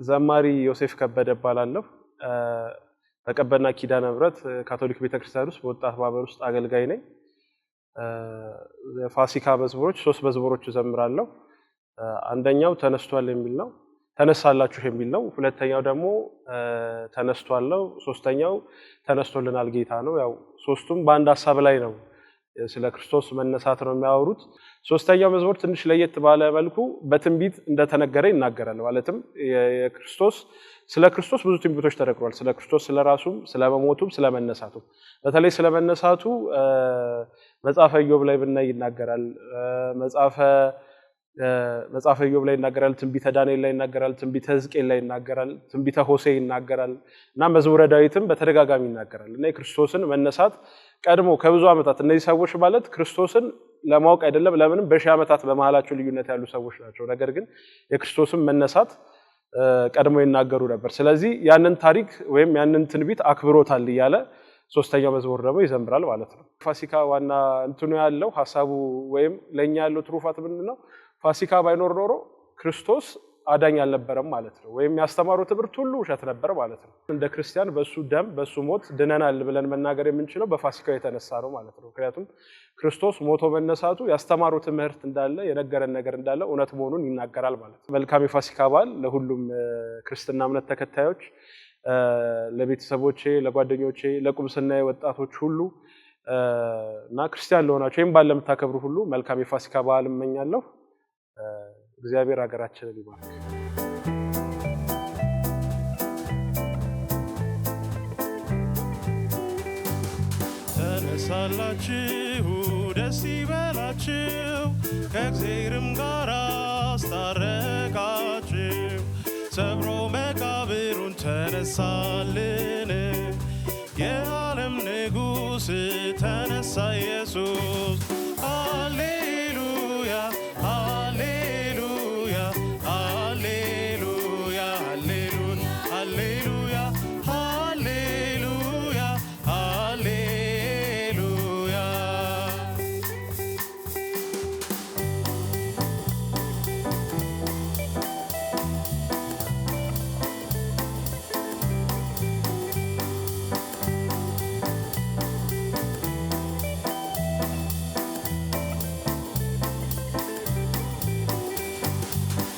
ዘማሪ ዮሴፍ ከበደ እባላለሁ። በቀበና ኪዳነ ምህረት ካቶሊክ ቤተክርስቲያን ውስጥ በወጣት ማህበር ውስጥ አገልጋይ ነኝ። የፋሲካ መዝሙሮች 3 መዝሙሮች እዘምራለሁ። አንደኛው ተነስቷል የሚል ነው፣ ተነሳላችሁ የሚል ነው። ሁለተኛው ደግሞ ተነስቷል ነው። ሶስተኛው ተነስቶልናል ጌታ ነው። ያው ሶስቱም በአንድ ሐሳብ ላይ ነው፣ ስለ ክርስቶስ መነሳት ነው የሚያወሩት። ሶስተኛው መዝሙር ትንሽ ለየት ባለ መልኩ በትንቢት እንደተነገረ ይናገራል። ማለትም ስለ ክርስቶስ ብዙ ትንቢቶች ተነግሯል። ስለ ክርስቶስ፣ ስለ ራሱም፣ ስለ መሞቱም፣ ስለ መነሳቱም። በተለይ ስለ መነሳቱ መጽሐፈ ኢዮብ ላይ ብናይ ይናገራል። መጽሐፈ ኢዮብ ላይ ይናገራል፣ ትንቢተ ዳንኤል ላይ ይናገራል፣ ትንቢተ ሕዝቅኤል ላይ ይናገራል፣ ትንቢተ ሆሴዕ ይናገራል እና መዝሙረ ዳዊትም በተደጋጋሚ ይናገራል እና የክርስቶስን መነሳት ቀድሞ ከብዙ ዓመታት እነዚህ ሰዎች ማለት ክርስቶስን ለማወቅ አይደለም ለምንም በሺህ ዓመታት በመሃላቸው ልዩነት ያሉ ሰዎች ናቸው። ነገር ግን የክርስቶስን መነሳት ቀድሞ ይናገሩ ነበር። ስለዚህ ያንን ታሪክ ወይም ያንን ትንቢት አክብሮታል እያለ ሶስተኛው መዝሙር ደግሞ ይዘምራል ማለት ነው። ፋሲካ ዋና እንትኑ ያለው ሐሳቡ ወይም ለኛ ያለው ትሩፋት ምንድነው? ፋሲካ ባይኖር ኖሮ ክርስቶስ አዳኝ አልነበረም ማለት ነው። ወይም ያስተማረው ትምህርት ሁሉ ውሸት ነበር ማለት ነው። እንደ ክርስቲያን በሱ ደም በሱ ሞት ድነናል ብለን መናገር የምንችለው በፋሲካው የተነሳ ነው ማለት ነው። ምክንያቱም ክርስቶስ ሞቶ መነሳቱ ያስተማረው ትምህርት እንዳለ የነገረን ነገር እንዳለ እውነት መሆኑን ይናገራል ማለት ነው። መልካም የፋሲካ በዓል ለሁሉም ክርስትና እምነት ተከታዮች፣ ለቤተሰቦቼ፣ ለጓደኞቼ፣ ለቁምስናዬ ወጣቶች ሁሉ እና ክርስቲያን ለሆናችሁ ይህም በዓል ለምታከብሩ ሁሉ መልካም የፋሲካ በዓል እመኛለሁ። እግዚአብሔር ሀገራችንን ይባርክ። ተነሳላችሁ ደስ ይበላችሁ፣ ከእግዚአብሔርም ጋር አስታረቃችሁ። ሰብሮ መቃብሩን ተነሳልን፣ የዓለም ንጉሥ ተነሳ ኢየሱስ። ሃሌሉያ ሃሌሉያ ሃሌሉያ ሃሌሉያ ሃሌሉያ ሃሌሉያ።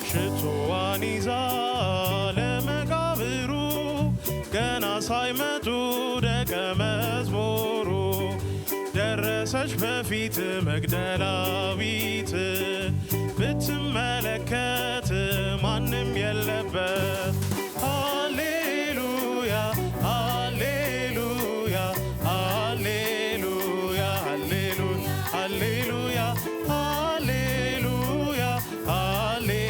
ሽቶዋን ይዛ ለመቃብሩ ገና ሳይመጡ ደቀ መዝሙሩ ደረሰች በፊት መግደላዊት፣ ብትመለከት ማንም የለበት። ሃሌሉያ ሃሌሉያ ሃሌሉያ ሃሌሉያ ሃሌሉያ ሃሌሉያ።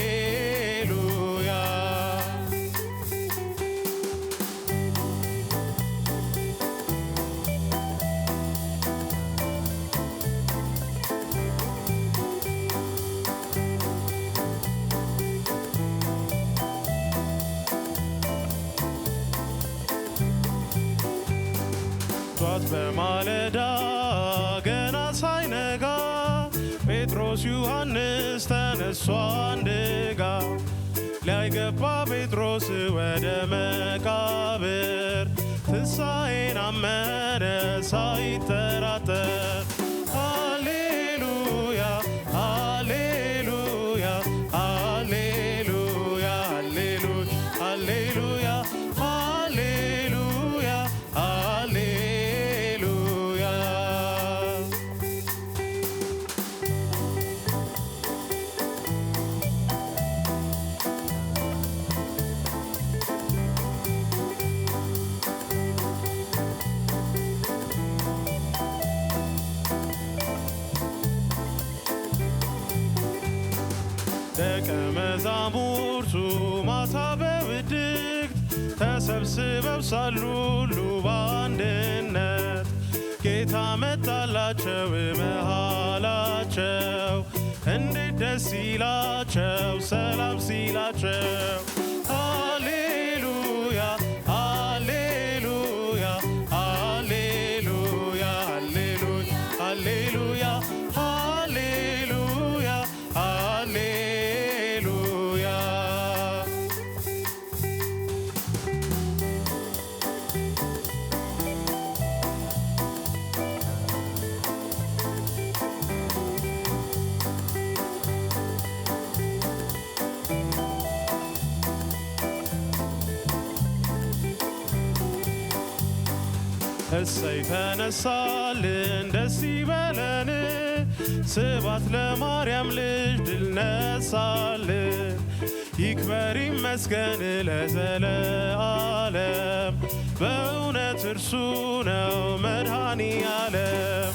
ጧት በማለዳ ገና ሳይነጋ ጴጥሮስ ዮሐንስ ተነሱ አንድጋ። ላይገባ ጴጥሮስ ወደ መቃብር ትንሣኤን አመነ ሳይጠራጠር። ሃሌሉያ ሃሌሉያ ሃሌሉያ ሃሌሉያ ሃሌሉያ ሃሌሉያ። ደቀ መዛሙርቱ ማታ በውድቅት ተሰብስበው ሳሉ ሁሉ በአንድነት ጌታ መጣላቸው መሃላቸው። እንዴት ደስ ይላቸው ሰላም ሲላቸው። ሃሌሉያ ሃሌሉያ ሃሌሉያ ሃሌሉያ ሃሌሉያ ሃሌሉያ። እሰይ ተነሳልን ደስ ይበለን ስብሐት ለማርያም ልጅ ድል ነሳልን ይክበር ይመስገን ለዘለዓለም በእውነት እርሱ ነው መድኃኔ ዓለም